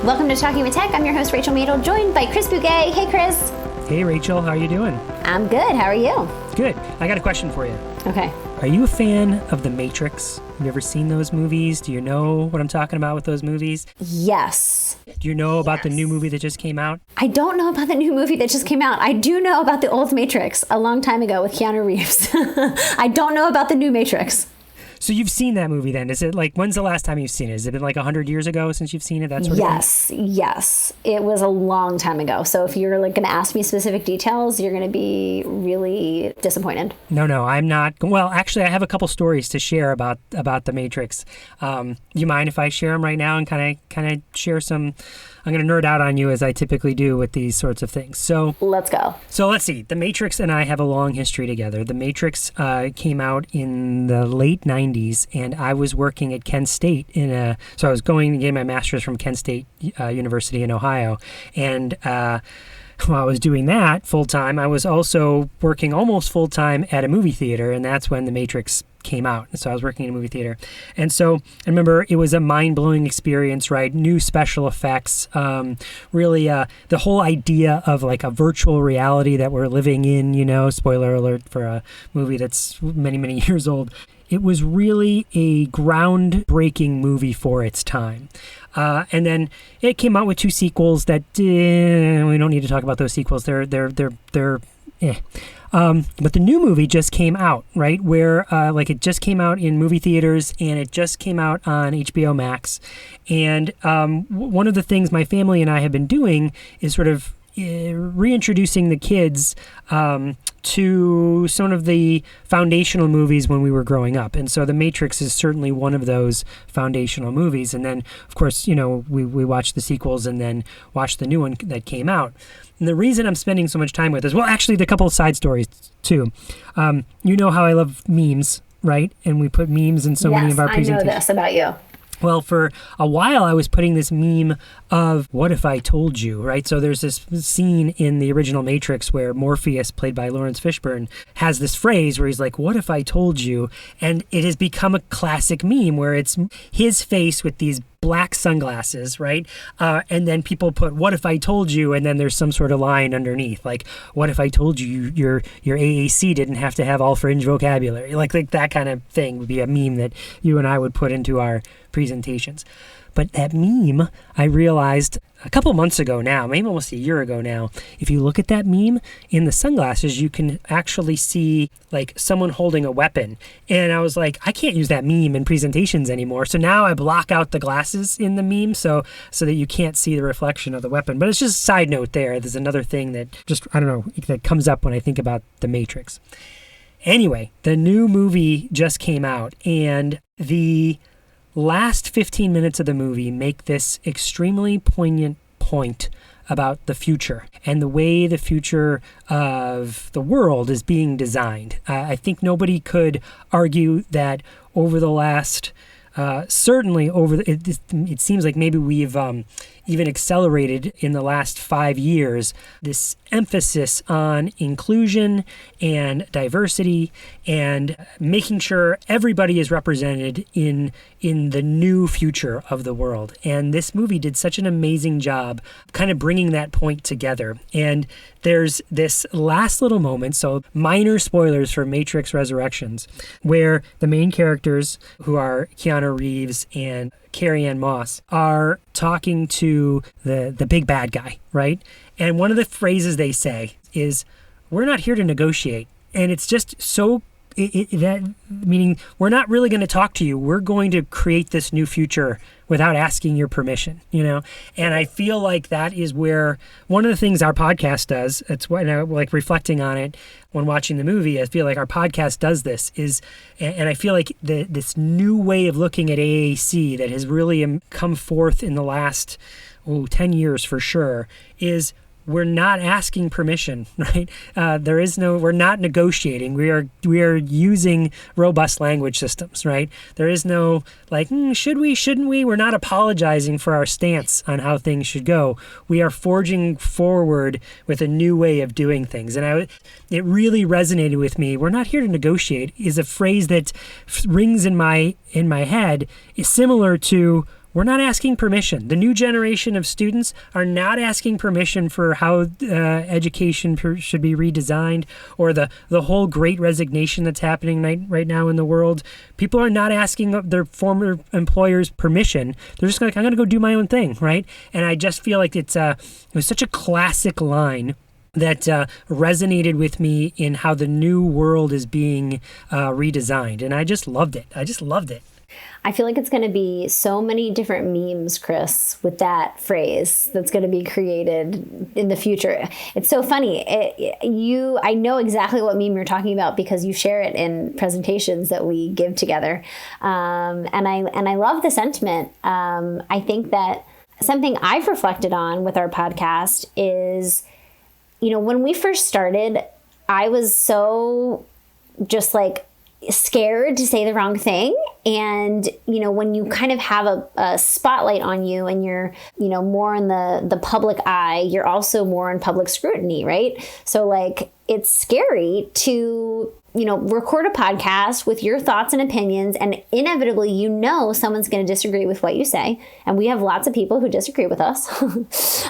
Welcome to Talking with Tech. I'm your host, Rachel Madel, joined by Chris Bouguet. Hey, Chris. Hey, Rachel. How are you doing? I'm good. How are you? Good. I got a question for you. Okay. Are you a fan of The Matrix? Have you ever seen those movies? Do you know what I'm talking about with those movies? Yes. Do you know about the new movie that just came out? I don't know about the new movie that just came out. I do know about the old Matrix a long time ago with Keanu Reeves. I don't know about the new Matrix. So you've seen that movie then. Is it like, when's the last time you've seen it? Has it been like 100 years ago since you've seen it? That sort of thing? Yes. It was a long time ago. So if you're like going to ask me specific details, you're going to be really disappointed. No, I'm not. Well, actually, I have a couple stories to share about The Matrix. You mind if I share them right now and kind of share some? I'm going to nerd out on you as I typically do with these sorts of things. So let's go. So let's see. The Matrix and I have a long history together. The Matrix came out in the late 90s, and I was working at Kent State so I was going to get my master's from Kent State University in Ohio. And while I was doing that full-time, I was also working almost full-time at a movie theater, and that's when The Matrix came out. So I was working in a movie theater. And so I remember it was a mind-blowing experience, right? New special effects, really the whole idea of like a virtual reality that we're living in, spoiler alert for a movie that's many, many years old. It was really a groundbreaking movie for its time. And then it came out with 2 sequels that we don't need to talk about those sequels. They're eh. But the new movie just came out, right? Where it just came out in movie theaters and it just came out on HBO Max. And one of the things my family and I have been doing is sort of reintroducing the kids to some of the foundational movies when we were growing up. And so The Matrix is certainly one of those foundational movies. And then, of course, we watched the sequels and then watched the new one that came out. And the reason I'm spending so much time with this, well, actually, the couple of side stories, too. You know how I love memes, right? And we put memes in so many of our presentations. I know this about you. Well, for a while, I was putting this meme of what if I told you, right? So there's this scene in the original Matrix where Morpheus, played by Lawrence Fishburne, has this phrase where he's like, what if I told you? And it has become a classic meme where it's his face with these black sunglasses, right? And then people put, what if I told you? And then there's some sort of line underneath, like, what if I told you your AAC didn't have to have all fringe vocabulary? Like that kind of thing would be a meme that you and I would put into our presentations. But that meme, I realized a couple months ago now, maybe almost a year ago now, if you look at that meme in the sunglasses, you can actually see like someone holding a weapon. And I was like, I can't use that meme in presentations anymore. So now I block out the glasses in the meme so that you can't see the reflection of the weapon. But it's just a side note there. There's another thing that just, I don't know, that comes up when I think about The Matrix. Anyway, the new movie just came out, and the last 15 minutes of the movie make this extremely poignant point about the future and the way the future of the world is being designed. I think nobody could argue that over the last, certainly over it seems like maybe we've even accelerated in the last 5 years, this emphasis on inclusion and diversity and making sure everybody is represented in the new future of the world. And this movie did such an amazing job kind of bringing that point together. And there's this last little moment, so minor spoilers for Matrix Resurrections, where the main characters, who are Keanu Reeves and Carrie-Anne Moss, are talking to the big bad guy, right? And one of the phrases they say is, we're not here to negotiate. And it's just so, that meaning we're not really going to talk to you. We're going to create this new future without asking your permission, And I feel like that is where one of the things our podcast does, it's when I like reflecting on it when watching the movie, I feel like our podcast does this and I feel like this new way of looking at AAC that has really come forth in the last 10 years for sure is we're not asking permission, right? We're not negotiating. We are using robust language systems, right? There is no like, should we, shouldn't we? We're not apologizing for our stance on how things should go. We are forging forward with a new way of doing things. And it really resonated with me. We're not here to negotiate is a phrase that rings in my head, is similar to we're not asking permission. The new generation of students are not asking permission for how education should be redesigned, or the whole great resignation that's happening right now in the world. People are not asking their former employers permission. They're just like, I'm going to go do my own thing, right? And I just feel like it was such a classic line that resonated with me in how the new world is being redesigned. And I just loved it. I feel like it's going to be so many different memes, Chris, with that phrase that's going to be created in the future. It's so funny. I know exactly what meme you're talking about because you share it in presentations that we give together. And I love the sentiment. I think that something I've reflected on with our podcast is, when we first started, I was so just like scared to say the wrong thing. And, when you kind of have a spotlight on you and you're, more in the public eye, you're also more in public scrutiny, right? So like, it's scary to, record a podcast with your thoughts and opinions, and inevitably, someone's going to disagree with what you say. And we have lots of people who disagree with us,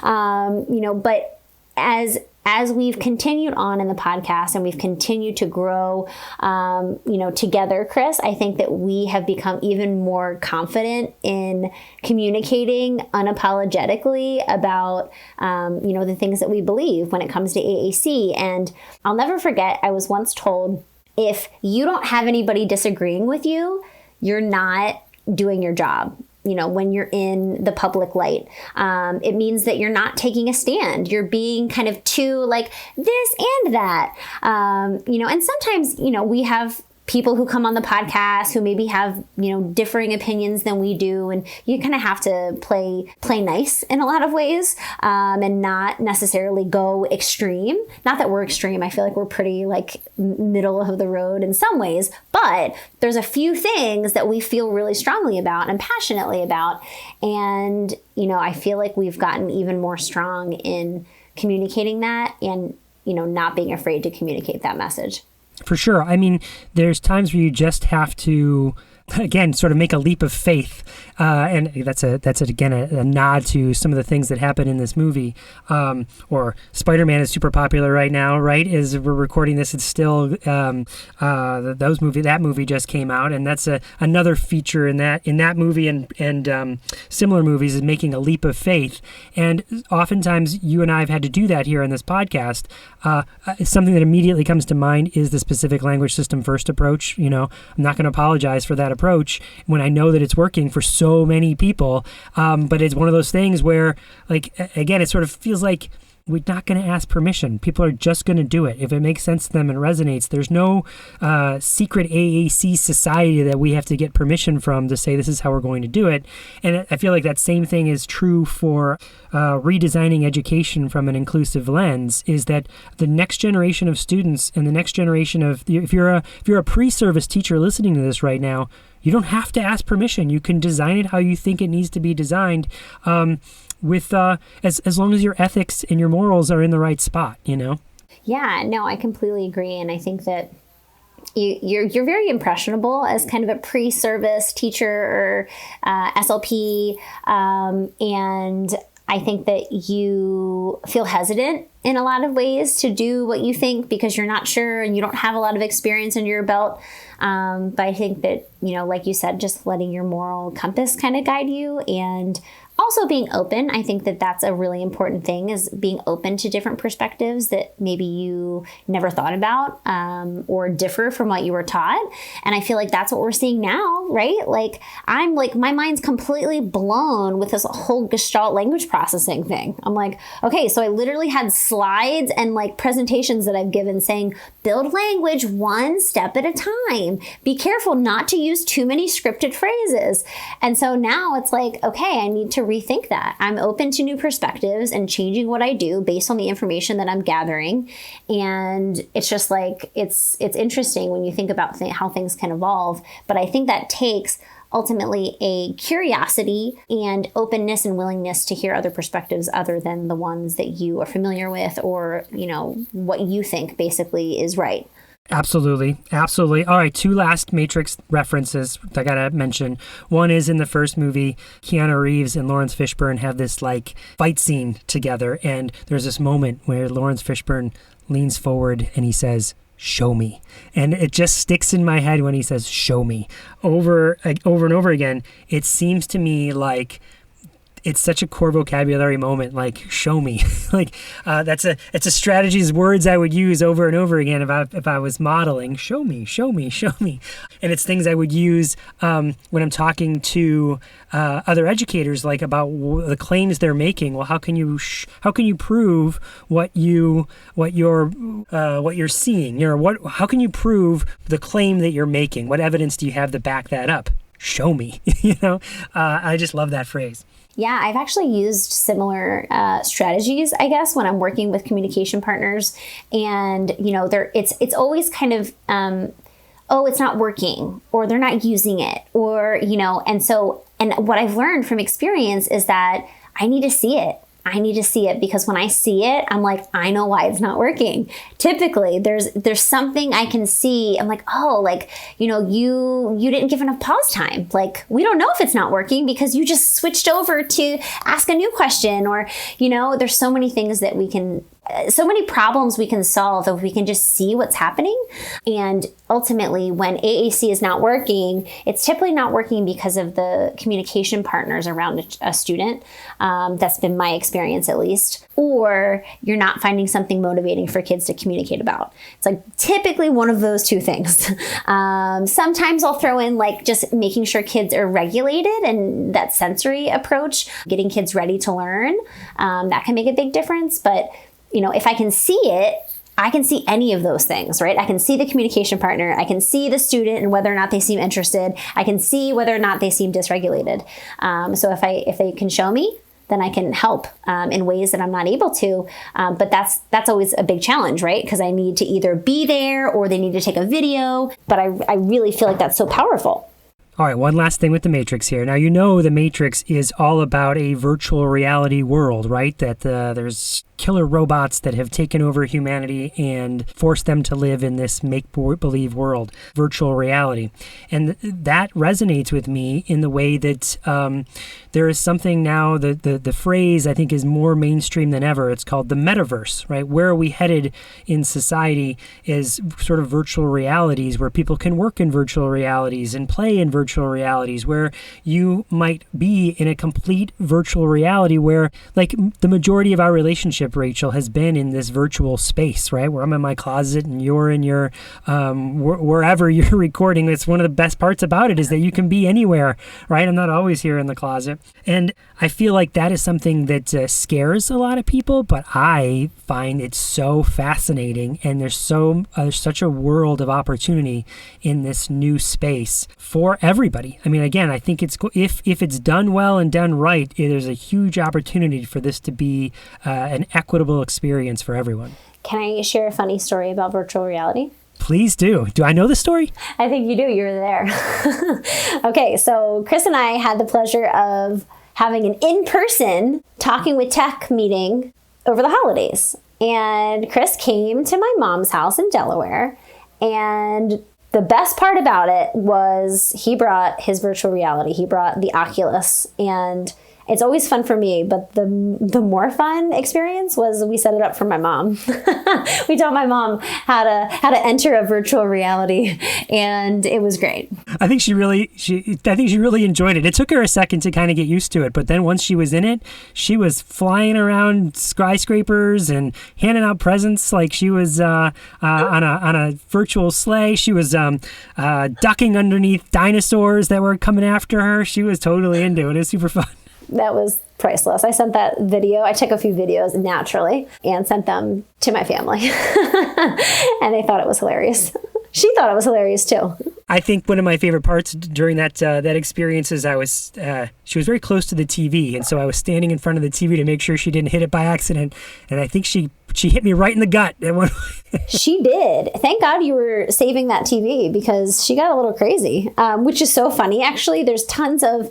but as we've continued on in the podcast and we've continued to grow, together, Chris, I think that we have become even more confident in communicating unapologetically about, the things that we believe when it comes to AAC. And I'll never forget, I was once told, if you don't have anybody disagreeing with you, you're not doing your job. When you're in the public light, it means that you're not taking a stand. You're being kind of too like this and that, and sometimes, we have people who come on the podcast who maybe have, differing opinions than we do. And you kind of have to play nice in a lot of ways, and not necessarily go extreme. Not that we're extreme. I feel like we're pretty like middle of the road in some ways, but there's a few things that we feel really strongly about and passionately about. And, I feel like we've gotten even more strong in communicating that and, not being afraid to communicate that message. For sure. I mean, there's times where you just have to, again, sort of make a leap of faith. And that's again a nod to some of the things that happen in this movie. Or Spider-Man is super popular right now, right? As we're recording this, it's still that movie just came out, and that's another feature in that movie and similar movies is making a leap of faith. And oftentimes you and I have had to do that here on this podcast. Something that immediately comes to mind is the specific language system first approach. I'm not going to apologize for that approach when I know that it's working for so many people. But it's one of those things where, like, again, it sort of feels like we're not going to ask permission. People are just going to do it. If it makes sense to them and resonates, there's no secret AAC society that we have to get permission from to say this is how we're going to do it. And I feel like that same thing is true for redesigning education from an inclusive lens, is that the next generation of students and the next generation of, if you're a pre-service teacher listening to this right now, you don't have to ask permission. You can design it how you think it needs to be designed, with as long as your ethics and your morals are in the right spot, Yeah, no, I completely agree. And I think that you're very impressionable as kind of a pre-service teacher or SLP. And I think that you feel hesitant in a lot of ways to do what you think because you're not sure and you don't have a lot of experience under your belt. But I think that, like you said, just letting your moral compass kind of guide you, and also being open. I think that that's a really important thing, is being open to different perspectives that maybe you never thought about, or differ from what you were taught. And I feel like that's what we're seeing now, right? Like, my mind's completely blown with this whole Gestalt language processing thing. I'm like, okay, so I literally had slides and like presentations that I've given saying, build language one step at a time. Be careful not to use too many scripted phrases. And so now it's like, okay, I need to rethink that. I'm open to new perspectives and changing what I do based on the information that I'm gathering. And it's just like, it's interesting when you think about how things can evolve. But I think that takes ultimately a curiosity and openness and willingness to hear other perspectives other than the ones that you are familiar with, or, what you think basically is right. Absolutely. Absolutely. All right. 2 last Matrix references I got to mention. One is in the first movie, Keanu Reeves and Lawrence Fishburne have this like fight scene together. And there's this moment where Lawrence Fishburne leans forward and he says, "Show me." And it just sticks in my head when he says, "Show me," over and over again. It seems to me like it's such a core vocabulary moment, like "show me." Like it's a strategy's words I would use over and over again if I was modeling. Show me, show me, show me. And it's things I would use when I'm talking to other educators, like about the claims they're making. Well, how can you prove what you're seeing? How can you prove the claim that you're making? What evidence do you have to back that up? Show me. I just love that phrase. Yeah, I've actually used similar strategies, I guess, when I'm working with communication partners. And, it's always kind of, it's not working, or they're not using it, or, and what I've learned from experience is that I need to see it. I need to see it, because when I see it, I'm like, I know why it's not working. Typically, there's something I can see. I'm like, you didn't give enough pause time. Like, we don't know if it's not working because you just switched over to ask a new question, or, there's so many things that so many problems we can solve if we can just see what's happening. And ultimately, when AAC is not working, it's typically not working because of the communication partners around a student. That's been my experience, at least. Or you're not finding something motivating for kids to communicate about. It's like typically one of those 2 things. Sometimes I'll throw in like just making sure kids are regulated, and that sensory approach, getting kids ready to learn. That can make a big difference. But if I can see it, I can see any of those things, right? I can see the communication partner. I can see the student and whether or not they seem interested. I can see whether or not they seem dysregulated. So if they can show me, then I can help in ways that I'm not able to. But that's always a big challenge, right? Because I need to either be there or they need to take a video. But I really feel like that's so powerful. All right, one last thing with the Matrix here. Now, the Matrix is all about a virtual reality world, right? That there's killer robots that have taken over humanity and forced them to live in this make-believe world, virtual reality. And that resonates with me in the way that there is something now, the phrase I think is more mainstream than ever. It's called the metaverse, right? Where are we headed in society is sort of virtual realities where people can work in virtual realities and play in virtual realities, where you might be in a complete virtual reality where, like, the majority of our relationship, Rachel, has been in this virtual space, right? Where I'm in my closet and you're in your, wherever you're recording. It's one of the best parts about it is that you can be anywhere, right? I'm not always here in the closet. And I feel like that is something that scares a lot of people, but I find it so fascinating. And there's such a world of opportunity in this new space for everybody. I mean, again, I think it's if it's done well and done right, there's a huge opportunity for this to be an equitable experience for everyone. Can I share a funny story about virtual reality? Please do. Do I know the story? I think you do. You were there. Okay, so Chris and I had the pleasure of having an in-person Talking with Tech meeting over the holidays. And Chris came to my mom's house in Delaware. And the best part about it was he brought his virtual reality. He brought the Oculus, and it's always fun for me, but the more fun experience was we set it up for my mom. We taught my mom how to enter a virtual reality, and it was great. I think she really enjoyed it. It took her a second to kind of get used to it, but then once she was in it, she was flying around skyscrapers and handing out presents like she was on a virtual sleigh. She was ducking underneath dinosaurs that were coming after her. She was totally into it. It was super fun. That was priceless. I sent that video. I took a few videos naturally and sent them to my family. And they thought it was hilarious. She thought it was hilarious too. I think one of my favorite parts during that experience is she was very close to the TV, and so I was standing in front of the TV to make sure she didn't hit it by accident. And I think she She hit me right in the gut. She did. Thank God you were saving that TV because she got a little crazy, which is so funny. Actually, there's tons of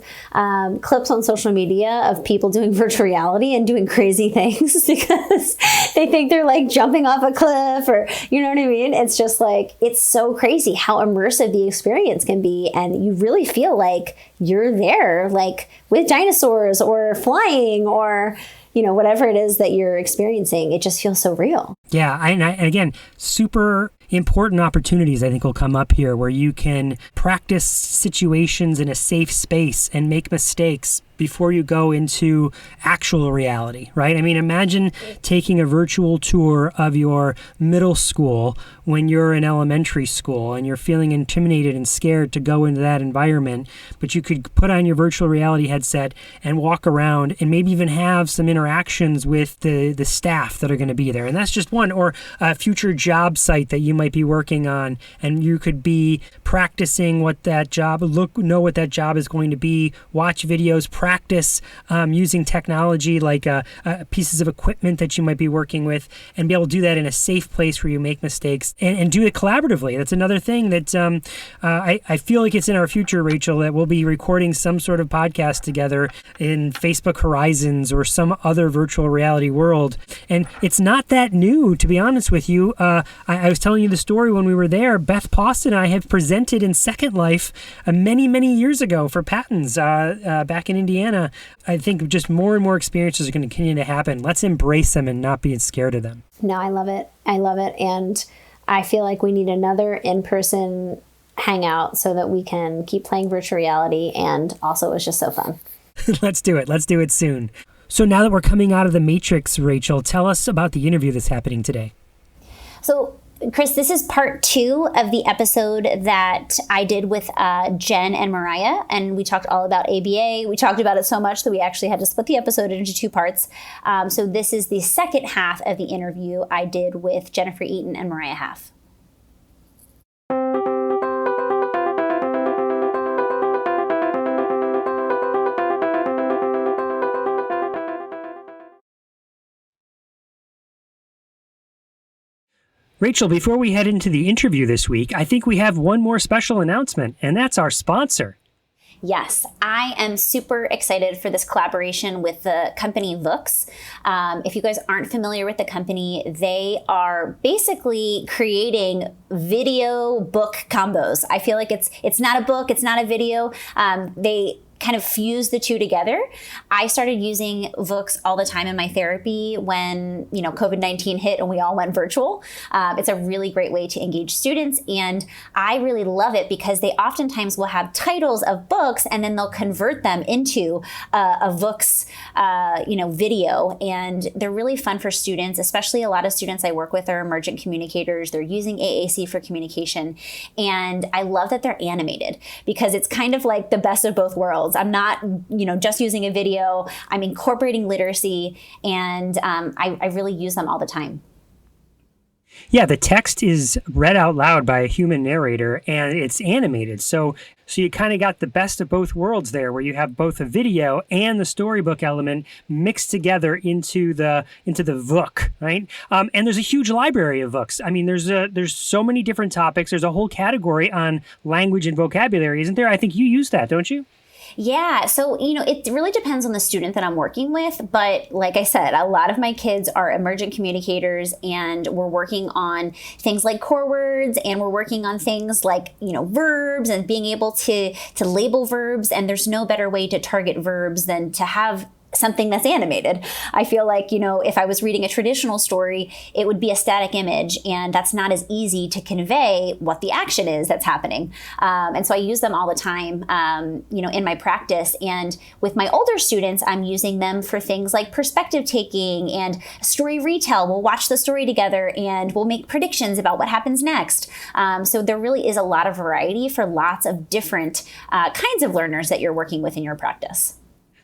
clips on social media of people doing virtual reality and doing crazy things because they think they're like jumping off a cliff or, you know what I mean? It's just like, it's so crazy how immersive the experience can be. And you really feel like you're there, like with dinosaurs or flying or, you know, whatever it is that you're experiencing. It just feels so real. Yeah. And again, super important opportunities I think will come up here where you can practice situations in a safe space and make mistakes before you go into actual reality, right? I mean, imagine taking a virtual tour of your middle school when you're in elementary school and you're feeling intimidated and scared to go into that environment, but you could put on your virtual reality headset and walk around and maybe even have some interactions with the staff that are going to be there. And that's just one, or a future job site that you might be working on, and you could be practicing what that job, know what that job is going to be, watch videos, practice using technology like pieces of equipment that you might be working with, and be able to do that in a safe place where you make mistakes and do it collaboratively. That's another thing that I feel like it's in our future, Rachel, that we'll be recording some sort of podcast together in Facebook Horizons or some other virtual reality world. And it's not that new, to be honest with you. I was telling you the story when we were there. Beth Post and I have presented in Second Life many, many years ago for patents back in Indiana. I think just more and more experiences are going to continue to happen. Let's embrace them and not be scared of them. No, I love it. I love it. And I feel like we need another in-person hangout so that we can keep playing virtual reality. And also, it's just so fun. Let's do it. Let's do it soon. So now that we're coming out of the Matrix, Rachel, tell us about the interview that's happening today. So, Chris, this is part 2 of the episode that I did with Jen and Mariah, and we talked all about ABA. We talked about it so much that we actually had to split the episode into 2 parts. So this is the second half of the interview I did with Jenifer Eaton and Marya Hoff. Rachel, before we head into the interview this week, I think we have one more special announcement, and that's our sponsor. Yes, I am super excited for this collaboration with the company Vooks. If you guys aren't familiar with the company, they are basically creating video book combos. I feel like it's not a book, it's not a video. They kind of fuse the two together. I started using Vooks all the time in my therapy when, COVID-19 hit and we all went virtual. It's a really great way to engage students. And I really love it because they oftentimes will have titles of books and then they'll convert them into a Vooks, video. And they're really fun for students, especially a lot of students I work with are emergent communicators. They're using AAC for communication. And I love that they're animated because it's kind of like the best of both worlds. I'm not, just using a video. I'm incorporating literacy, and I really use them all the time. Yeah, the text is read out loud by a human narrator, and it's animated. So you kind of got the best of both worlds there, where you have both a video and the storybook element mixed together into the Vook, right? And there's a huge library of Vooks. I mean, there's so many different topics. There's a whole category on language and vocabulary, isn't there? I think you use that, don't you? Yeah. So, it really depends on the student that I'm working with. But like I said, a lot of my kids are emergent communicators, and we're working on things like core words, and we're working on things like, verbs and being able to label verbs. And there's no better way to target verbs than to have something that's animated. I feel like, if I was reading a traditional story, it would be a static image, and that's not as easy to convey what the action is that's happening. And so I use them all the time, in my practice. And with my older students, I'm using them for things like perspective taking and story retell. We'll watch the story together and we'll make predictions about what happens next. So there really is a lot of variety for lots of different kinds of learners that you're working with in your practice.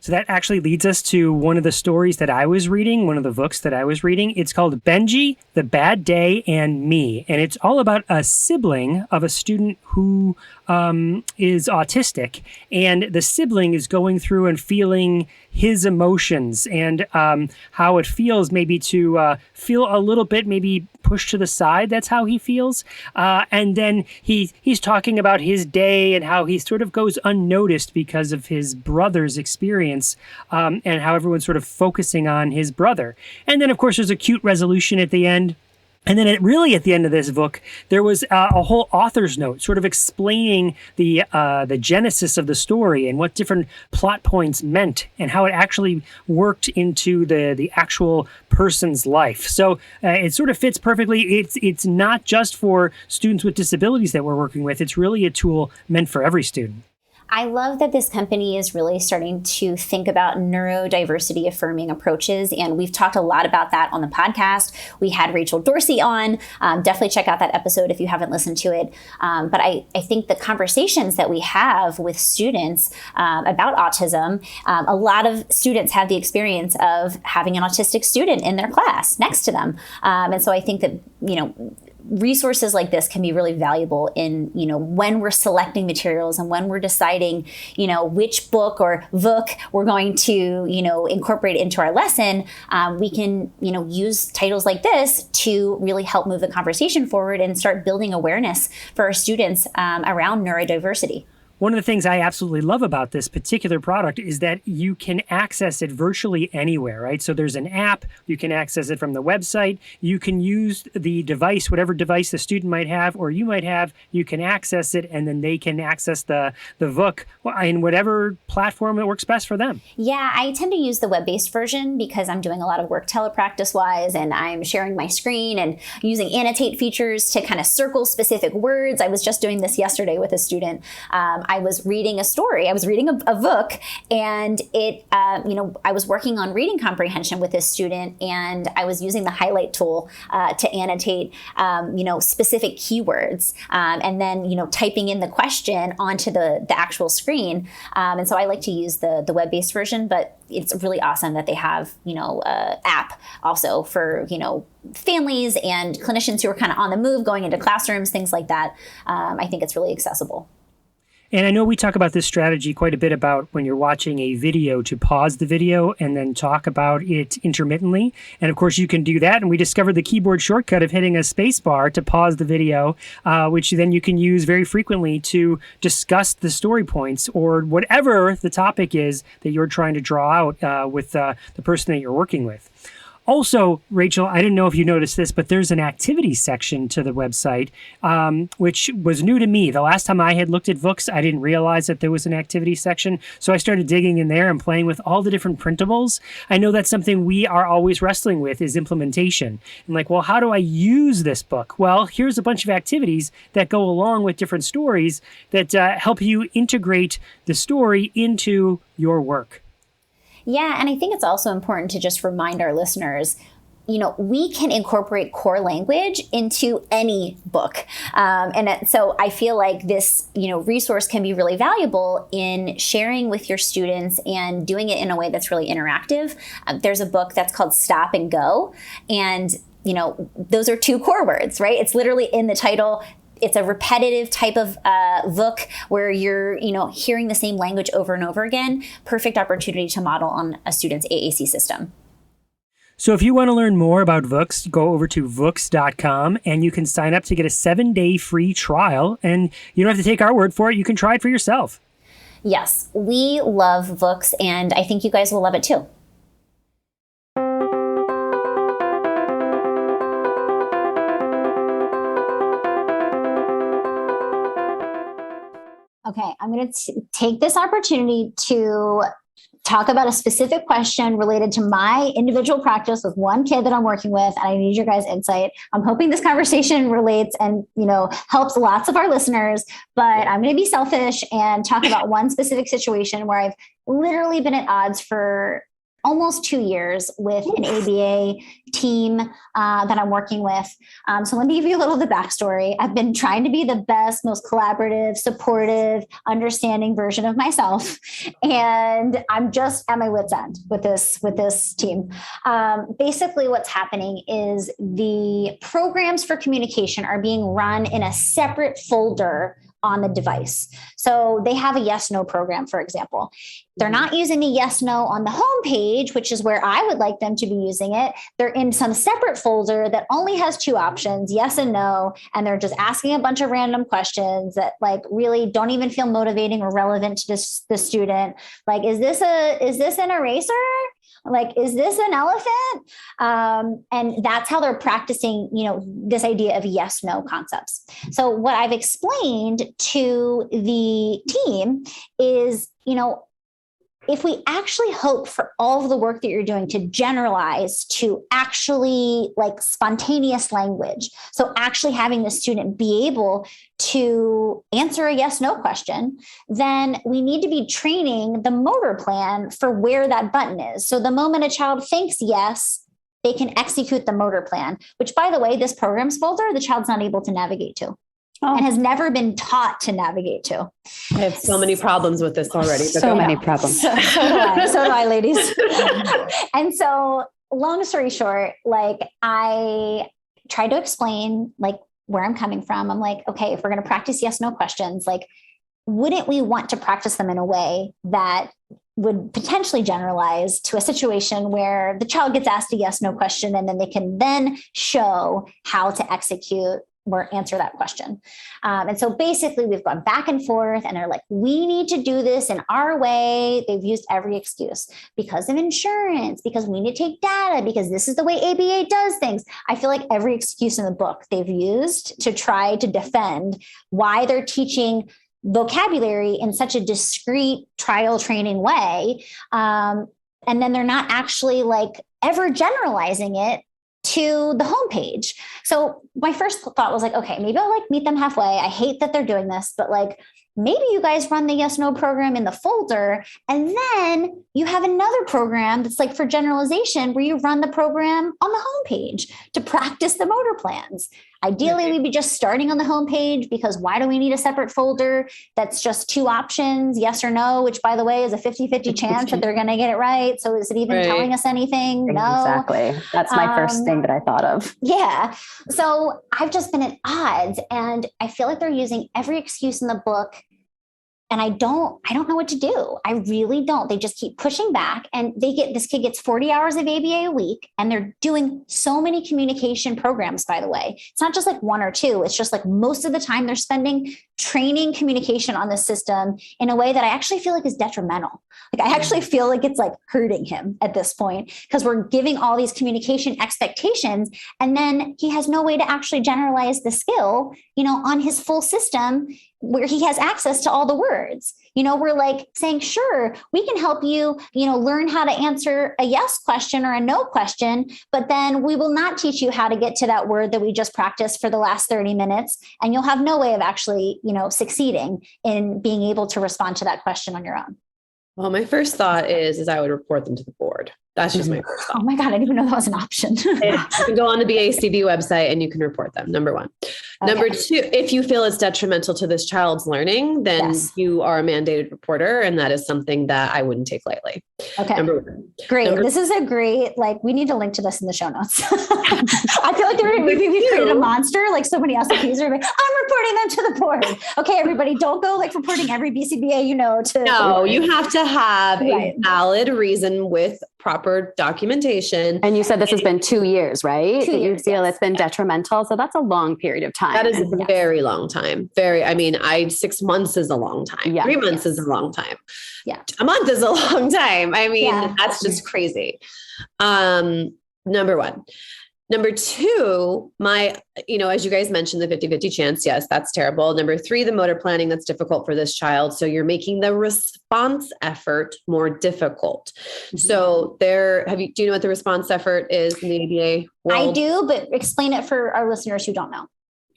So that actually leads us to one of the stories that I was reading, one of the books that I was reading. It's called Benji, the Bad Day, and Me. And it's all about a sibling of a student who is autistic. And the sibling is going through and feeling his emotions and how it feels maybe to feel a little bit maybe pushed to the side. That's how he feels. And then he's talking about his day and how he sort of goes unnoticed because of his brother's experience and how everyone's sort of focusing on his brother. And then, of course, there's a cute resolution at the end. And then at the end of this book, there was a whole author's note sort of explaining the genesis of the story and what different plot points meant and how it actually worked into the actual person's life. So it sort of fits perfectly. It's not just for students with disabilities that we're working with. It's really a tool meant for every student. I love that this company is really starting to think about neurodiversity affirming approaches. And we've talked a lot about that on the podcast. We had Rachel Dorsey on. Definitely check out that episode if you haven't listened to it. But I think the conversations that we have with students about autism, a lot of students have the experience of having an autistic student in their class next to them. And so I think that, resources like this can be really valuable in, when we're selecting materials and when we're deciding, which book or book we're going to, incorporate into our lesson. We can, use titles like this to really help move the conversation forward and start building awareness for our students around neurodiversity. One of the things I absolutely love about this particular product is that you can access it virtually anywhere, right? So there's an app, you can access it from the website, you can use the device, whatever device the student might have or you might have, you can access it and then they can access the book in whatever platform that works best for them. Yeah, I tend to use the web-based version because I'm doing a lot of work telepractice-wise and I'm sharing my screen and using annotate features to kind of circle specific words. I was just doing this yesterday with a student. I was reading a story. I was reading a book, and I was working on reading comprehension with this student, and I was using the highlight tool to annotate, specific keywords, and then, typing in the question onto the actual screen. And so I like to use the web-based version, but it's really awesome that they have, app also for, families and clinicians who are kind of on the move, going into classrooms, things like that. I think it's really accessible. And I know we talk about this strategy quite a bit about when you're watching a video to pause the video and then talk about it intermittently. And of course, you can do that. And we discovered the keyboard shortcut of hitting a space bar to pause the video, which then you can use very frequently to discuss the story points or whatever the topic is that you're trying to draw out with the person that you're working with. Also, Rachel, I didn't know if you noticed this, but there's an activities section to the website, which was new to me. The last time I had looked at books, I didn't realize that there was an activities section. So I started digging in there and playing with all the different printables. I know that's something we are always wrestling with is implementation. And how do I use this book? Well, here's a bunch of activities that go along with different stories that help you integrate the story into your work. Yeah, and I think it's also important to just remind our listeners, we can incorporate core language into any book. So I feel like this, resource can be really valuable in sharing with your students and doing it in a way that's really interactive. There's a book that's called Stop and Go. And, those are two core words, right? It's literally in the title. It's a repetitive type of book where you're, hearing the same language over and over again. Perfect opportunity to model on a student's AAC system. So if you want to learn more about Vooks, go over to Vooks.com and you can sign up to get a 7-day free trial. And you don't have to take our word for it. You can try it for yourself. Yes, we love Vooks, and I think you guys will love it too. Okay, I'm going to take this opportunity to talk about a specific question related to my individual practice with one kid that I'm working with, and I need your guys' insight. I'm hoping this conversation relates and, helps lots of our listeners, but I'm going to be selfish and talk about one specific situation where I've literally been at odds for almost 2 years with an ABA team that I'm working with. So let me give you a little of the backstory. I've been trying to be the best, most collaborative, supportive, understanding version of myself. And I'm just at my wit's end with this team. Basically what's happening is the programs for communication are being run in a separate folder on the device. So they have a yes/no program, for example. They're not using the yes/no on the home page, which is where I would like them to be using it. They're in some separate folder that only has 2 options, yes and no. And they're just asking a bunch of random questions that like really don't even feel motivating or relevant to the student. Like, is this an eraser? Like, is this an elephant? And that's how they're practicing, this idea of yes, no concepts. So what I've explained to the team is, if we actually hope for all of the work that you're doing to generalize to actually like spontaneous language, so actually having the student be able to answer a yes/no question, then we need to be training the motor plan for where that button is. So the moment a child thinks yes, they can execute the motor plan, which, by the way, this programs folder, the child's not able to navigate to. And has never been taught to navigate to. I have so many problems with this already. So many problems. So do I, ladies. And so, long story short, like I tried to explain like where I'm coming from. I'm like, okay, if we're going to practice yes/no questions, like, wouldn't we want to practice them in a way that would potentially generalize to a situation where the child gets asked a yes/no question and then they can then show how to execute or answer that question. And so basically we've gone back and forth and they're like, we need to do this in our way. They've used every excuse because of insurance, because we need to take data, because this is the way ABA does things. I feel like every excuse in the book they've used to try to defend why they're teaching vocabulary in such a discrete trial training way. And then they're not actually like ever generalizing it to the homepage. So my first thought was like, okay, maybe I'll like meet them halfway. I hate that they're doing this, but like, maybe you guys run the yes/no program in the folder, and then you have another program that's like for generalization where you run the program on the homepage to practice the motor plans. Ideally, we'd be just starting on the homepage, because why do we need a separate folder that's just 2 options, yes or no, which, by the way, is a 50-50 chance that they're going to get it right. So is it even telling us anything? No. Exactly. That's my first thing that I thought of. Yeah. So I've just been at odds, and I feel like they're using every excuse in the book. And I don't know what to do. I really don't. They just keep pushing back, and this kid gets 40 hours of ABA a week, and they're doing so many communication programs, by the way. It's not just like 1 or 2. It's just like most of the time they're spending training communication on the system in a way that I actually feel like is detrimental. Like I actually feel like it's like hurting him at this point, because we're giving all these communication expectations, and then he has no way to actually generalize the skill, on his full system where he has access to all the words. We're like saying, sure, we can help you, learn how to answer a yes question or a no question, but then we will not teach you how to get to that word that we just practiced for the last 30 minutes. And you'll have no way of actually, succeeding in being able to respond to that question on your own. Well, my first thought is I would report them to the board. That's just my first thought. Oh my God, I didn't even know that was an option. You can go on the BACB website and you can report them, number 1. Okay. Number 2, if you feel it's detrimental to this child's learning, then you are a mandated reporter, and that is something that I wouldn't take lightly. Okay. Number 1. Great. This is a great, we need to link to this in the show notes. I feel like we created a monster, like so many SLPs are like, I'm reporting them to the board. Okay, everybody, don't go reporting every BCBA, to. No, you have to have a valid reason with proper documentation. And you said this has been 2 years, right? 2 years, you feel it's been detrimental. So that's a long period of time. That is a very long time. 6 months is a long time. 3 months is a long time. Yeah. A month is a long time. That's just crazy. Number 1. Number 2, as you guys mentioned, the 50-50 chance. Yes, that's terrible. Number 3, the motor planning, that's difficult for this child. So you're making the response effort more difficult. Mm-hmm. So do you know what the response effort is in the ABA world? I do, but explain it for our listeners who don't know.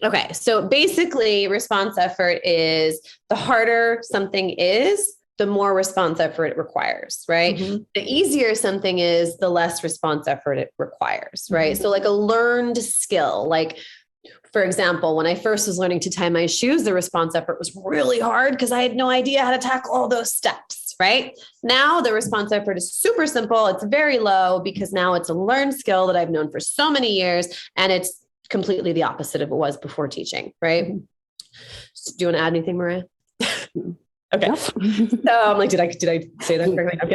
Okay. So basically response effort is the harder something is, the more response effort it requires, right? Mm-hmm. The easier something is, the less response effort it requires, right? Mm-hmm. So like a learned skill, like for example, when I first was learning to tie my shoes, the response effort was really hard because I had no idea how to tackle all those steps, right? Now the response effort is super simple. It's very low because now it's a learned skill that I've known for so many years, and it's completely the opposite of what it was before teaching, right? Mm-hmm. So do you want to add anything, Maria? Okay. Nope. So I'm like, did I say that correctly? I'm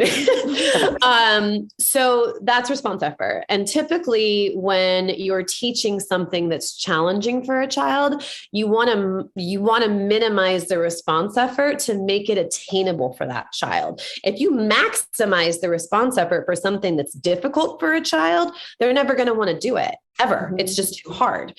kidding. So that's response effort. And typically when you're teaching something that's challenging for a child, you want to minimize the response effort to make it attainable for that child. If you maximize the response effort for something that's difficult for a child, they're never going to want to do it. Ever. Mm-hmm. It's just too hard.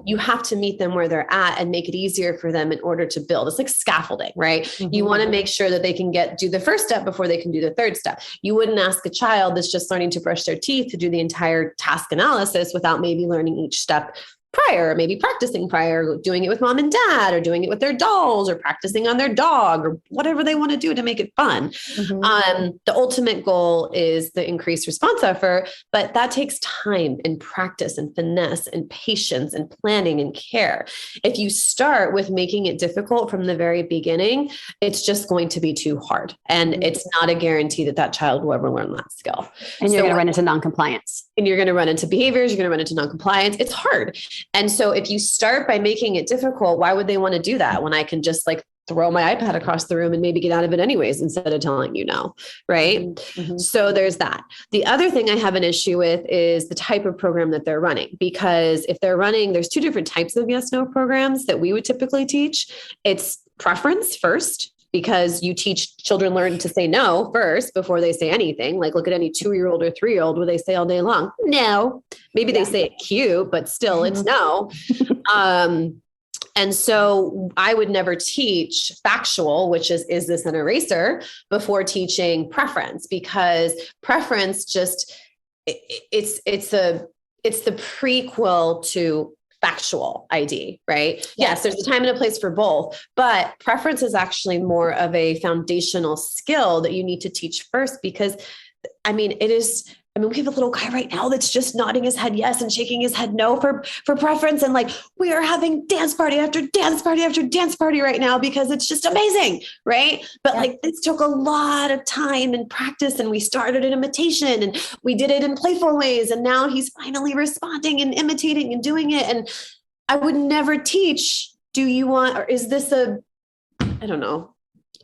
You have to meet them where they're at and make it easier for them in order to build. It's like scaffolding, right? Mm-hmm. You want to make sure that they can do the first step before they can do the third step. You wouldn't ask a child that's just learning to brush their teeth to do the entire task analysis without maybe learning each step prior, maybe practicing prior, doing it with mom and dad, or doing it with their dolls, or practicing on their dog, or whatever they want to do to make it fun. Mm-hmm. The ultimate goal is the increased response effort, but that takes time and practice and finesse and patience and planning and care. If you start with making it difficult from the very beginning, it's just going to be too hard. And it's not a guarantee that that child will ever learn that skill. And you're going to run into noncompliance. And you're going to run into behaviors, you're going to run into noncompliance. It's hard. And so if you start by making it difficult, why would they want to do that when I can just like throw my iPad across the room and maybe get out of it anyways, instead of telling you no, right? Mm-hmm. So there's that. The other thing I have an issue with is the type of program that they're running, because if they're running, there's two different types of yes, no programs that we would typically teach. It's preference first, because you teach children learn to say no first before they say anything. Like look at any 2-year-old or 3-year-old where they say all day long, no, maybe they say it cute, but still it's no. And so I would never teach factual, which is this an eraser, before teaching preference, because preference just, it's the prequel to factual ID, right? Yes, there's a time and a place for both, but preference is actually more of a foundational skill that you need to teach first, because we have a little guy right now that's just nodding his head yes and shaking his head no for preference. And like, we are having dance party after dance party after dance party right now because it's just amazing, right? But like, this took a lot of time and practice, and we started an imitation and we did it in playful ways. And now he's finally responding and imitating and doing it. And I would never teach, do you want, or is this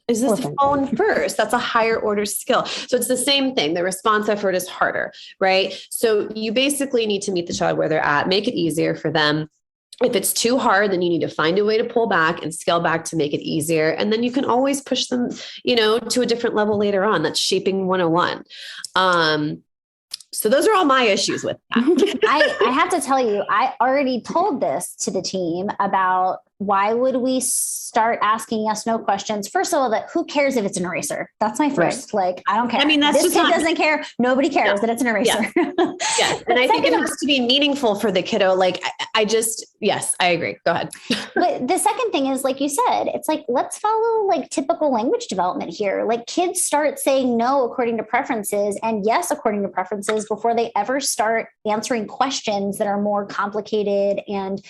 is this the phone first? That's a higher order skill. So it's the same thing. The response effort is harder, right? So you basically need to meet the child where they're at, make it easier for them. If it's too hard, then you need to find a way to pull back and scale back to make it easier. And then you can always push them, to a different level later on. That's shaping 101. So those are all my issues with that. I have to tell you, I already told this to the team about why would we start asking yes, no questions? First of all, that who cares if it's an eraser? That's my first, I don't care. I mean, that's this just kid doesn't care. Nobody cares that it's an eraser. Yeah. And I think it has to be meaningful for the kiddo. Like yes, I agree. Go ahead. But the second thing is, like you said, it's like, let's follow like typical language development here. Like kids start saying no according to preferences and yes according to preferences before they ever start answering questions that are more complicated and,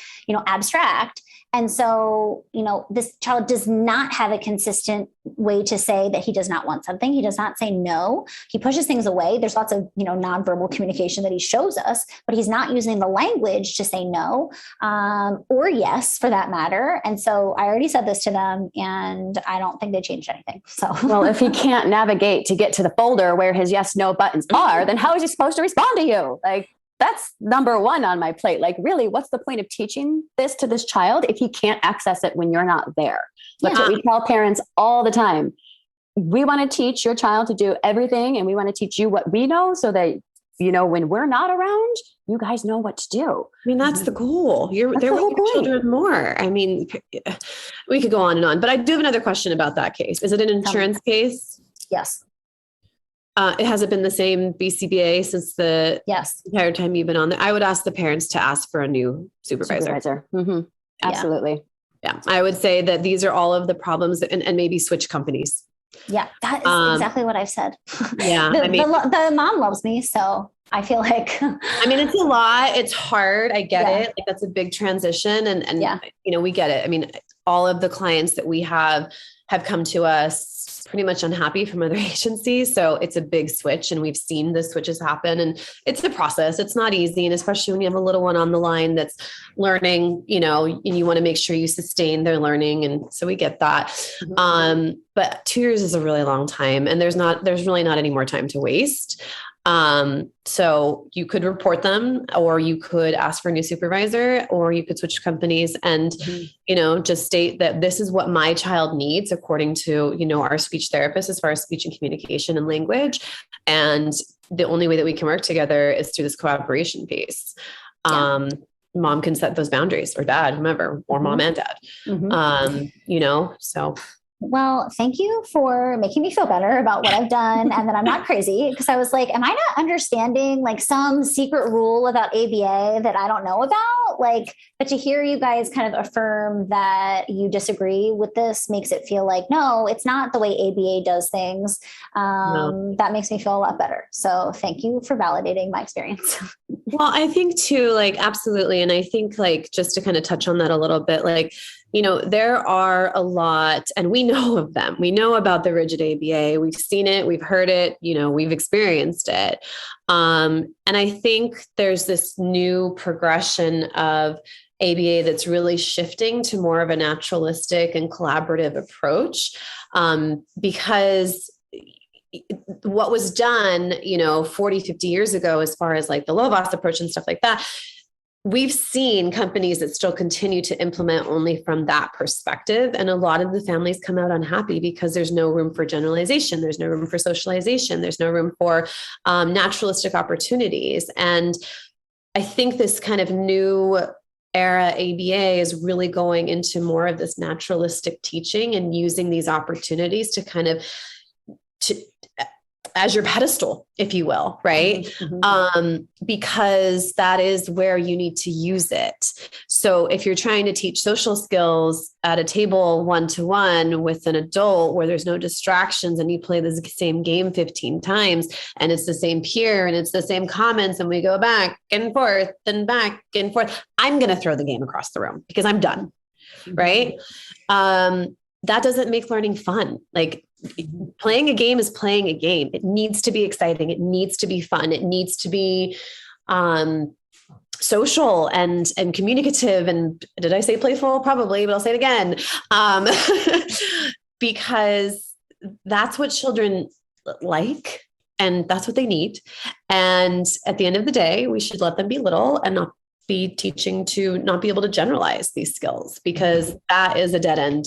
abstract. And so, this child does not have a consistent way to say that he does not want something. He does not say no. He pushes things away. There's lots of, nonverbal communication that he shows us, but he's not using the language to say no, or yes, for that matter. And so I already said this to them, and I don't think they changed anything. So, well, if he can't navigate to get to the folder where his yes, no buttons are, then how is he supposed to respond to you? Like, that's number one on my plate. Like, really, what's the point of teaching this to this child if he can't access it when you're not there? That's what we tell parents all the time. We want to teach your child to do everything, and we want to teach you what we know so that, when we're not around, you guys know what to do. I mean, that's the goal. They're with your children more. I mean, we could go on and on, but I do have another question about that case. Is it an insurance case? Yes. It hasn't been the same BCBA since the entire time you've been on there. I would ask the parents to ask for a new supervisor. Mm-hmm. Absolutely. Yeah. I would say that these are all of the problems, and maybe switch companies. Yeah, that is exactly what I've said. Yeah. The mom loves me. So I feel like, I mean, it's a lot. It's hard. I get it. Like that's a big transition and, you know, we get it. I mean, all of the clients that we have come to us pretty much unhappy from other agencies. So it's a big switch and we've seen the switches happen and it's a process. It's not easy. And especially when you have a little one on the line that's learning, you know, and you want to make sure you sustain their learning. And so we get that. But 2 years is a really long time and there's really not any more time to waste. So you could report them or you could ask for a new supervisor or you could switch companies and, you know, just state that this is what my child needs according to, you know, our speech therapist as far as speech and communication and language. And the only way that we can work together is through this collaboration piece. Mom can set those boundaries or dad, whomever, or mom and dad, you know, so. Well, thank you for making me feel better about what I've done and that I'm not crazy. Because I was like, am I not understanding like some secret rule about ABA that I don't know about? Like, but to hear you guys kind of affirm that you disagree with this makes it feel like, no, it's not the way ABA does things. That makes me feel a lot better. So thank you for validating my experience. Well, I think too, like, absolutely. And I think like, just to kind of touch on that a little bit, like, you know, there are a lot, and we know of them. We know about the rigid ABA. We've seen it. We've heard it. You know, we've experienced it. And I think there's this new progression of ABA that's really shifting to more of a naturalistic and collaborative approach, because what was done, you know, 40, 50 years ago, as far as like the Lovaas approach and stuff like that, we've seen companies that still continue to implement only from that perspective. And a lot of the families come out unhappy because there's no room for generalization. There's no room for socialization. There's no room for naturalistic opportunities. And I think this kind of new era ABA is really going into more of this naturalistic teaching and using these opportunities to kind of as your pedestal, if you will, right? Because that is where you need to use it. So if you're trying to teach social skills at a table one-to-one with an adult where there's no distractions and you play the same game 15 times and it's the same peer and it's the same comments and we go back and forth and back and forth, I'm going to throw the game across the room because I'm done, right? That doesn't make learning fun. Like, playing a game is playing a game. It needs to be exciting. It needs to be fun. It needs to be social and communicative. And did I say playful? Probably, but I'll say it again. Because that's what children like and that's what they need. And at the end of the day, we should let them be little and not be teaching to not be able to generalize these skills because that is a dead end.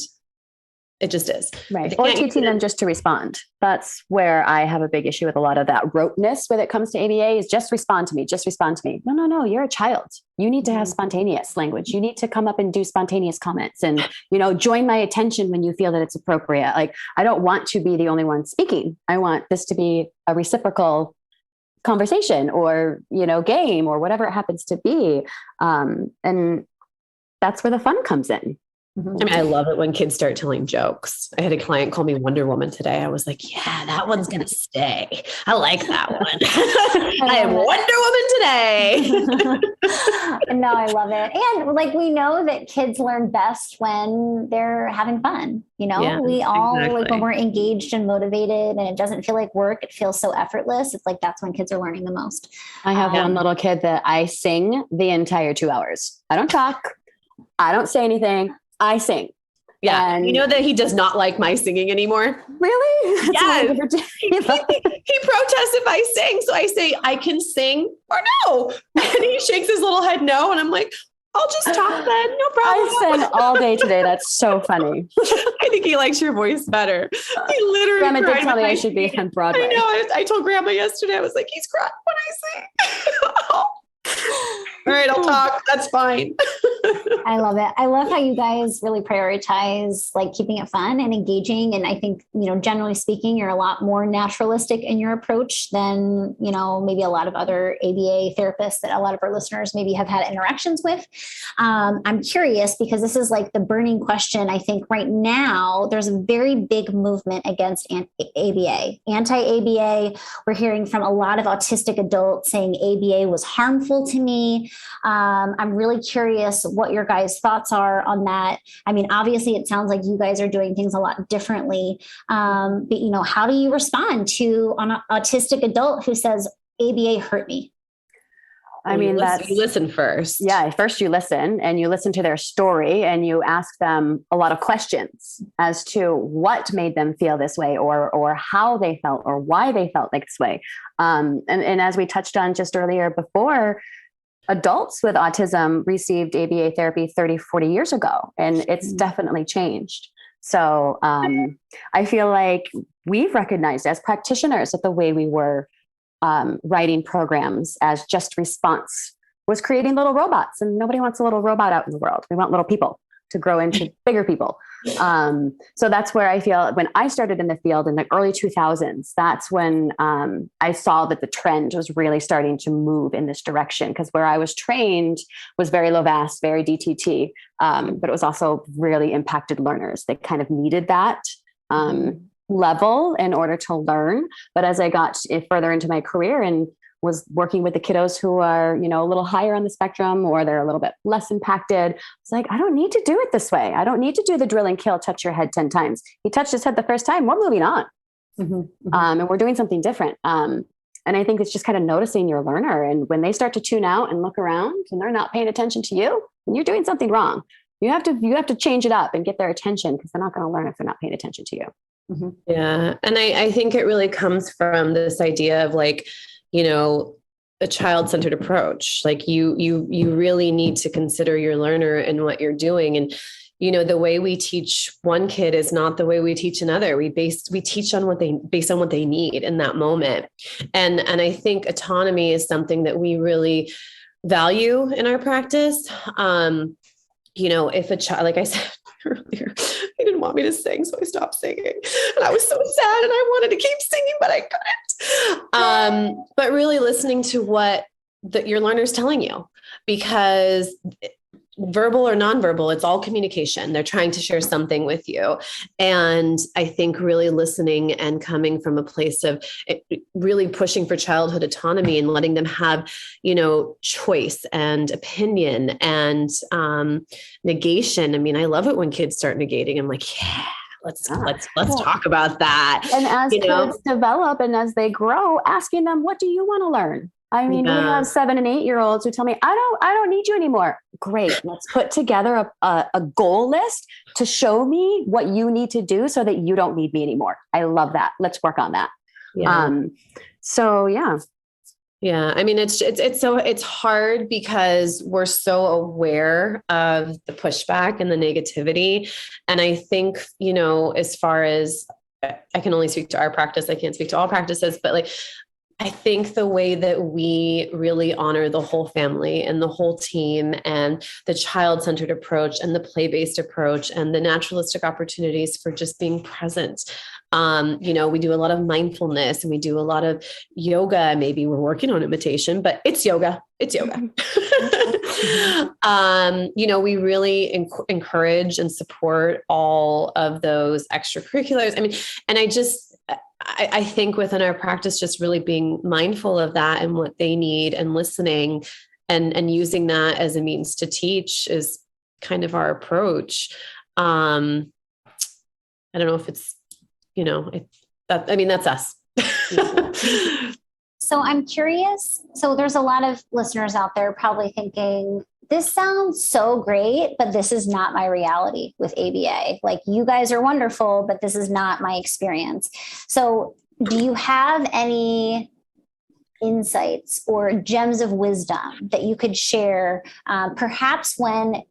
It just is. Right. Or teaching them just to respond. That's where I have a big issue with a lot of that roteness when it comes to ABA is just respond to me. Just respond to me. No. You're a child. You need to have spontaneous language. You need to come up and do spontaneous comments and, you know, join my attention when you feel that it's appropriate. Like, I don't want to be the only one speaking. I want this to be a reciprocal conversation or, you know, game or whatever it happens to be. And that's where the fun comes in. I mean, I love it when kids start telling jokes. I had a client call me Wonder Woman today. I was like, yeah, that one's going to stay. I like that one. I am Wonder Woman today. No, I love it. And like, we know that kids learn best when they're having fun. You know, we all like when we're engaged and motivated and it doesn't feel like work, it feels so effortless. It's like, that's when kids are learning the most. I have one little kid that I sing the entire 2 hours. I don't talk. I don't say anything. I sing. Yeah. And you know that he does not like my singing anymore. Really? Yeah. He protests if I sing. So I say, I can sing or no. And he shakes his little head no. And I'm like, I'll just talk then. No problem. I sang all day today. That's so funny. I think he likes your voice better. He literally Grandma did tell me I should be on Broadway. I know. I told Grandma yesterday, I was like, he's crying when I sing. All right, I'll talk. That's fine. I love it. I love how you guys really prioritize like keeping it fun and engaging. And I think, generally speaking, you're a lot more naturalistic in your approach than, maybe a lot of other ABA therapists that a lot of our listeners maybe have had interactions with. I'm curious because this is like the burning question. I think right now there's a very big movement against ABA, anti-ABA. We're hearing from a lot of autistic adults saying ABA was harmful to me. I'm really curious what your guys' thoughts are on that. I mean, obviously, it sounds like you guys are doing things a lot differently. But, how do you respond to an autistic adult who says ABA hurt me? I mean, you listen first. Yeah, first you listen and you listen to their story and you ask them a lot of questions as to what made them feel this way or how they felt or why they felt like this way. And as we touched on just earlier before, adults with autism received ABA therapy 30, 40 years ago, and it's definitely changed. So I feel like we've recognized as practitioners that the way we were writing programs as just response was creating little robots, and nobody wants a little robot out in the world. We want little people to grow into bigger people. So that's where I feel when I started in the field in the early 2000s, that's when I saw that the trend was really starting to move in this direction, because where I was trained was very low VAS, very DTT, but it was also really impacted learners. They kind of needed that level in order to learn. But as I got further into my career and was working with the kiddos who are, a little higher on the spectrum, or they're a little bit less impacted, it's like, I don't need to do it this way. I don't need to do the drill and kill, touch your head 10 times. He touched his head the first time, we're moving on. And we're doing something different. And I think it's just kind of noticing your learner. And when they start to tune out and look around and they're not paying attention to you, then you're doing something wrong. You have to change it up and get their attention, because they're not going to learn if they're not paying attention to you. Yeah. And I think it really comes from this idea of like, a child-centered approach. Like you really need to consider your learner and what you're doing. And, the way we teach one kid is not the way we teach another. We teach on based on what they need in that moment. And I think autonomy is something that we really value in our practice. If a child, like I said earlier, he didn't want me to sing, so I stopped singing. And I was so sad and I wanted to keep singing, but I couldn't. But really listening to what your learner's telling you, because verbal or nonverbal, it's all communication. They're trying to share something with you. And I think really listening and coming from a place of really pushing for childhood autonomy and letting them have, choice and opinion and negation. I mean, I love it when kids start negating. I'm like, yeah, let's talk about that. And as kids develop and as they grow, asking them, what do you want to learn? I mean, we have 7 and 8 year olds who tell me, I don't need you anymore. Great. Let's put together a goal list to show me what you need to do so that you don't need me anymore. I love that. Let's work on that. Yeah. Yeah. I mean, it's hard because we're so aware of the pushback and the negativity. And I think, as far as I can only speak to our practice, I can't speak to all practices, but like, I think the way that we really honor the whole family and the whole team and the child-centered approach and the play-based approach and the naturalistic opportunities for just being present. We do a lot of mindfulness and we do a lot of yoga. Maybe we're working on imitation, but it's yoga. It's yoga. We really encourage and support all of those extracurriculars. I mean, and I think within our practice, just really being mindful of that and what they need and listening and using that as a means to teach is kind of our approach. I don't know if it's, that's us. So I'm curious. So there's a lot of listeners out there probably thinking, this sounds so great, but this is not my reality with ABA. Like, you guys are wonderful, but this is not my experience. So do you have any insights or gems of wisdom that you could share, perhaps when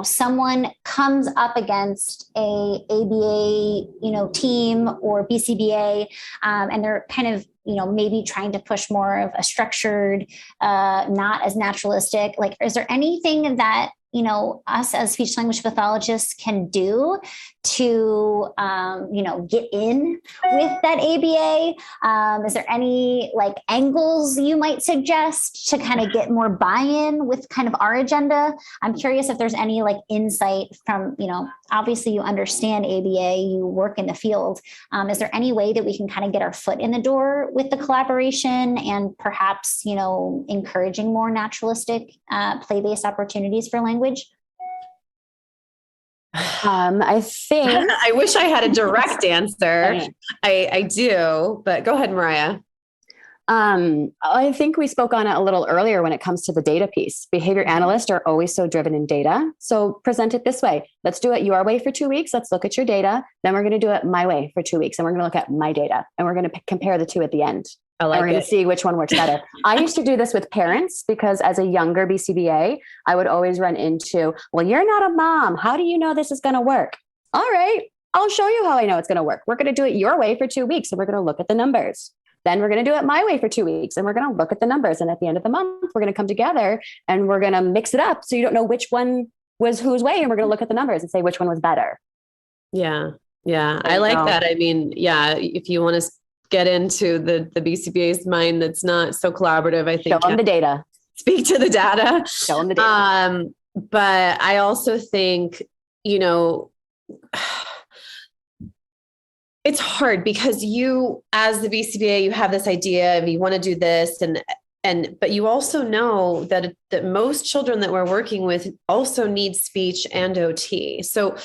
someone comes up against a ABA, team or BCBA, and they're kind of, maybe trying to push more of a structured, not as naturalistic, like, is there anything that, us as speech language pathologists can do to, get in with that ABA? Is there any like angles you might suggest to kind of get more buy-in with kind of our agenda? I'm curious if there's any like insight from, obviously you understand ABA, you work in the field. Is there any way that we can kind of get our foot in the door with the collaboration and perhaps, encouraging more naturalistic, play-based opportunities for language? I think I wish I had a direct answer. I do, but go ahead, Marya. I think we spoke on it a little earlier when it comes to the data piece. Behavior analysts are always so driven in data. So present it this way. Let's do it your way for 2 weeks. Let's look at your data. Then we're going to do it my way for 2 weeks. And we're going to look at my data. And we're going to compare the two at the end. I like and we're going to see which one works better. I used to do this with parents because as a younger BCBA, I would always run into, well, you're not a mom. How do you know this is going to work? All right, I'll show you how I know it's going to work. We're going to do it your way for 2 weeks. And we're going to look at the numbers. Then we're going to do it my way for 2 weeks. And we're going to look at the numbers. And at the end of the month, we're going to come together and we're going to mix it up. So you don't know which one was whose way. And we're going to look at the numbers and say which one was better. Yeah. Yeah. I like that. I mean, yeah, if you want to get into the BCBA's mind that's not so collaborative, I think show them the data. Speak to the data. Show them the data. But I also think, it's hard because you, as the BCBA, you have this idea of you want to do this but you also know that most children that we're working with also need speech and OT. So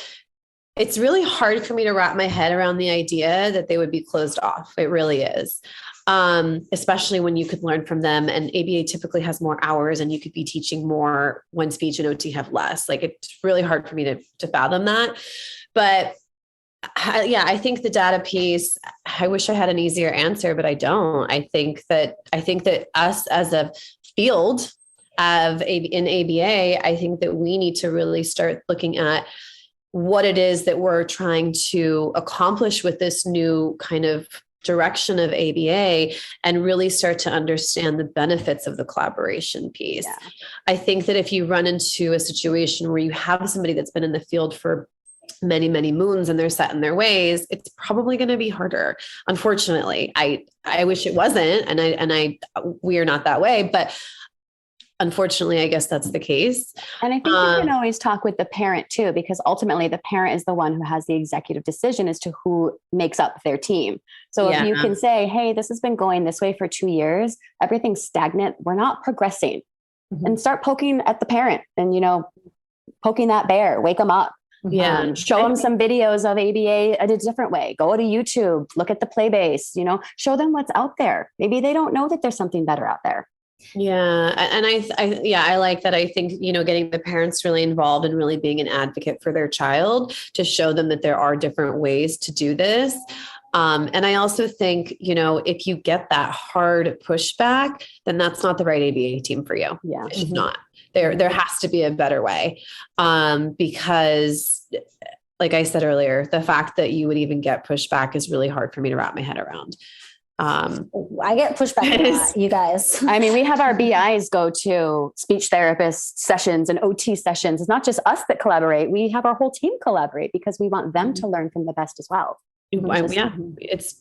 it's really hard for me to wrap my head around the idea that they would be closed off. It really is. Especially when you could learn from them, and ABA typically has more hours and you could be teaching more when speech and OT have less. Like, it's really hard for me to fathom that. But I think the data piece, I wish I had an easier answer, but I don't. I think that us as a field in ABA, I think that we need to really start looking at what it is that we're trying to accomplish with this new kind of direction of ABA and really start to understand the benefits of the collaboration piece. Yeah. I think that if you run into a situation where you have somebody that's been in the field for many, many moons and they're set in their ways, it's probably going to be harder. Unfortunately, I wish it wasn't. And we are not that way, but unfortunately, I guess that's the case. And I think you can always talk with the parent too, because ultimately the parent is the one who has the executive decision as to who makes up their team. So if you can say, hey, this has been going this way for 2 years, everything's stagnant, we're not progressing, and start poking at the parent and, poking that bear, wake them up. Yeah. Show them some videos of ABA a different way. Go to YouTube, look at the play base, show them what's out there. Maybe they don't know that there's something better out there. Yeah. And I like that. I think, getting the parents really involved and really being an advocate for their child to show them that there are different ways to do this. And I also think, if you get that hard pushback, then that's not the right ABA team for you. Yeah. It's not. There has to be a better way. Because like I said earlier, the fact that you would even get pushback is really hard for me to wrap my head around. I get pushback a lot, you guys. I mean, we have our BIs go to speech therapist sessions and OT sessions. It's not just us that collaborate. We have our whole team collaborate because we want them to learn from the best as well. Yeah, it's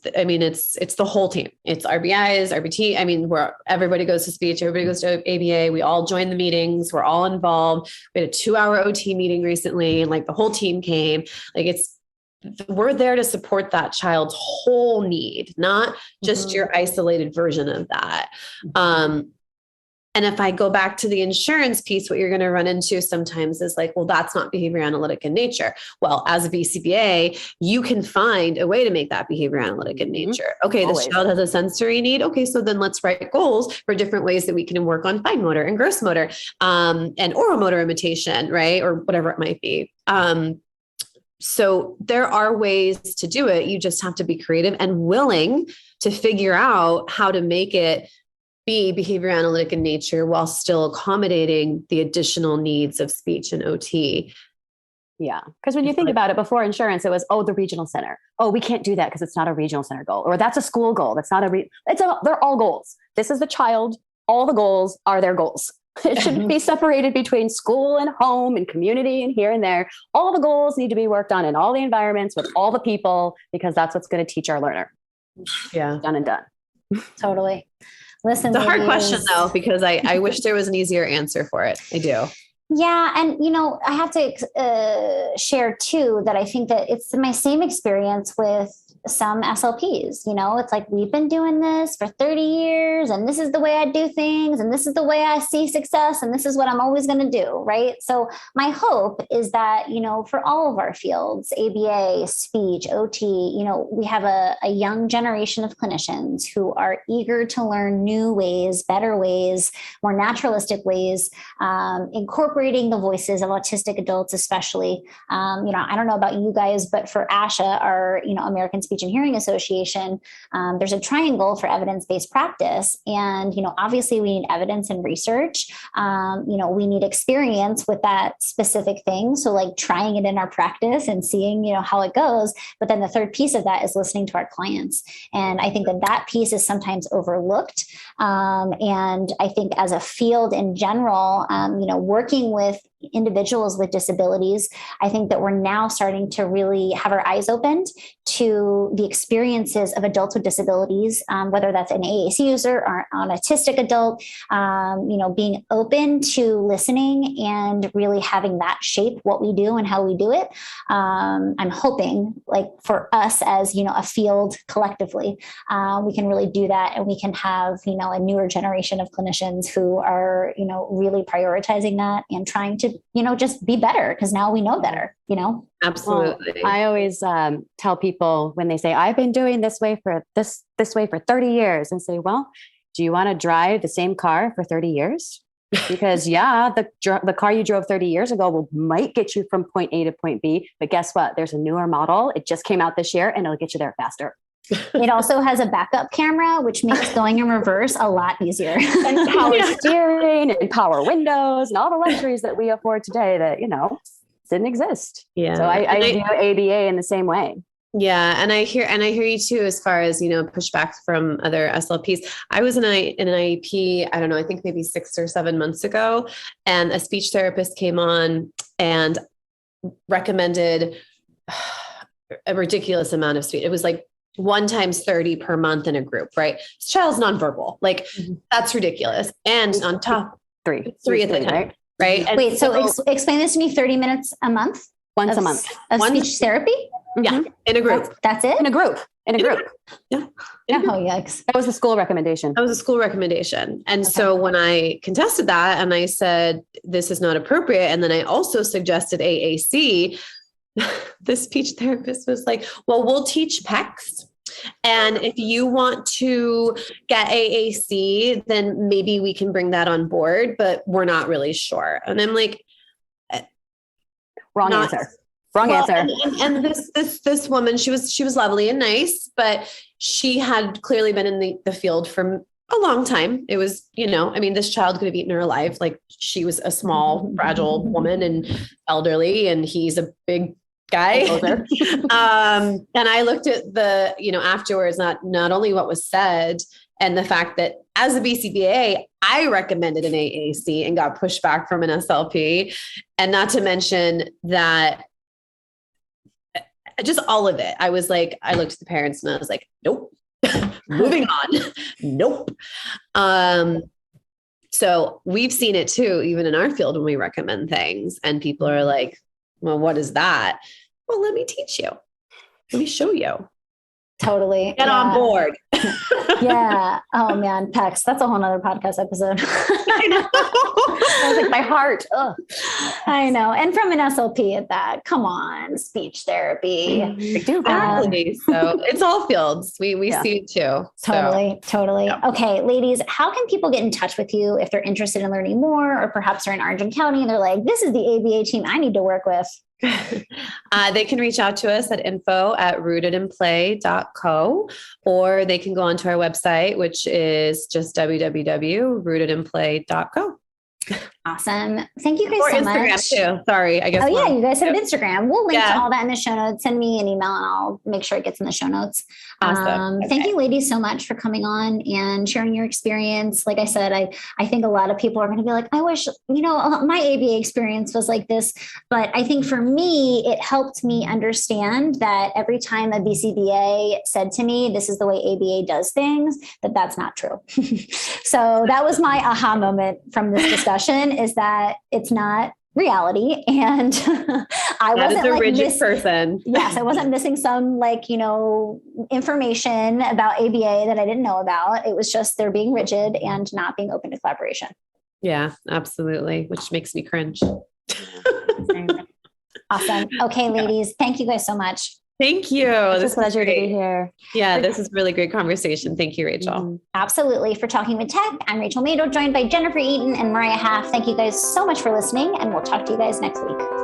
the whole team. It's RBIs, RBT. I mean, where everybody goes to speech, everybody goes to ABA. We all join the meetings. We're all involved. We had a 2-hour OT meeting recently, and like the whole team came. Like, we're there to support that child's whole need, not just your isolated version of that. And if I go back to the insurance piece, what you're going to run into sometimes is like, well, that's not behavior analytic in nature. Well, as a BCBA, you can find a way to make that behavior analytic in nature. Okay, this child has a sensory need. Okay, so then let's write goals for different ways that we can work on fine motor and gross motor, and oral motor imitation, right? Or whatever it might be. So there are ways to do it. You just have to be creative and willing to figure out how to make it be behavior analytic in nature while still accommodating the additional needs of speech and OT. Yeah. Because when you think about it, before insurance, it was, the regional center. Oh, we can't do that because it's not a regional center goal, or that's a school goal. That's not they're all goals. This is the child. All the goals are their goals. It shouldn't be separated between school and home and community and here and there. All the goals need to be worked on in all the environments with all the people, because that's what's going to teach our learner. Yeah. Done and done. Totally. Listen, it's a hard question though, because I wish there was an easier answer for it. I do. Yeah. And, I have to share too, that I think that it's my same experience with some SLPs. It's like, we've been doing this for 30 years and this is the way I do things. And this is the way I see success. And this is what I'm always going to do. Right. So my hope is that, for all of our fields, ABA, speech, OT, we have a young generation of clinicians who are eager to learn new ways, better ways, more naturalistic ways, incorporating the voices of autistic adults, especially. I don't know about you guys, but for ASHA, our, American Speech and Hearing Association, there's a triangle for evidence-based practice. And, obviously we need evidence and research. We need experience with that specific thing. So like trying it in our practice and seeing, how it goes. But then the third piece of that is listening to our clients. And I think that piece is sometimes overlooked. And I think as a field in general, working with individuals with disabilities, I think that we're now starting to really have our eyes opened to the experiences of adults with disabilities, whether that's an AAC user or an autistic adult, being open to listening and really having that shape what we do and how we do it. I'm hoping, like, for us as, a field collectively, we can really do that, and we can have, a newer generation of clinicians who are, really prioritizing that and trying to, just be better, because now we know better, Absolutely. Well, I always tell people when they say, I've been doing this way for 30 years, and say, well, do you want to drive the same car for 30 years? Because the car you drove 30 years ago might get you from point A to point B, but guess what? There's a newer model. It just came out this year and it'll get you there faster. It also has a backup camera, which makes going in reverse a lot easier. And power steering and power windows and all the luxuries that we afford today that, didn't exist. Yeah. So I do ABA in the same way. Yeah. And I hear you too, as far as, pushback from other SLPs. I was in an IEP, I don't know, I think maybe 6 or 7 months ago, and a speech therapist came on and recommended a ridiculous amount of speech. It was like 1 times 30 per month in a group, right? This child's nonverbal. Like, that's ridiculous. And on top, three at the time, right? And wait, so explain this to me. 30 minutes a month? Once a month. Of speech therapy? Yeah. In a group. That's it? In a group. Yeah. Oh, yikes. That was the school recommendation. And so when I contested that and I said, this is not appropriate, and then I also suggested AAC, the speech therapist was like, well, we'll teach PECs. And if you want to get AAC, then maybe we can bring that on board, but we're not really sure. And I'm like, Wrong answer. And this woman, she was lovely and nice, but she had clearly been in the field for a long time. It was, this child could have eaten her alive. Like, she was a small, fragile woman and elderly, and he's a big guy. And I looked at the, afterwards, not only what was said, and the fact that as a BCBA, I recommended an AAC and got pushback from an SLP, and not to mention that just all of it. I was like, I looked at the parents and I was like, nope, moving on. Nope. So we've seen it too, even in our field, when we recommend things and people are like, well, what is that? Well, let me teach you. Let me show you. Totally. Get on board. Yeah. Oh man, PECs. That's a whole nother podcast episode. I know. That was like my heart. Ugh. I know. And from an SLP at that, come on, speech therapy. Exactly. So it's all fields. We see it too. Totally. Yeah. Okay, ladies, how can people get in touch with you if they're interested in learning more, or perhaps they're in Orange County and they're like, this is the ABA team I need to work with? They can reach out to us at info@rootedinplay.co, or they can go onto our website, which is just www.rootedinplay.co. Awesome. Thank you guys or so Instagram much. too. Sorry, I guess. Oh yeah, you guys have Instagram. We'll link to Yeah. all that in the show notes. Send me an email and I'll make sure it gets in the show notes. Awesome. Thank you ladies so much for coming on and sharing your experience. Like I said, I think a lot of people are going to be like, I wish, my ABA experience was like this. But I think for me, it helped me understand that every time a BCBA said to me, this is the way ABA does things, that's not true. So that was my aha moment from this discussion, is that it's not reality. And I wasn't a rigid person. Yes, I wasn't missing some information about ABA that I didn't know about. It was just they're being rigid and not being open to collaboration. Yeah, absolutely. Which makes me cringe. Awesome. Okay, ladies, thank you guys so much. Thank you. It's a pleasure to be here. Yeah, this is really great conversation. Thank you, Rachel. Absolutely. For Talking with Tech, I'm Rachel Mado, joined by Jenifer Eaton and Marya Hoff. Thank you guys so much for listening, and we'll talk to you guys next week.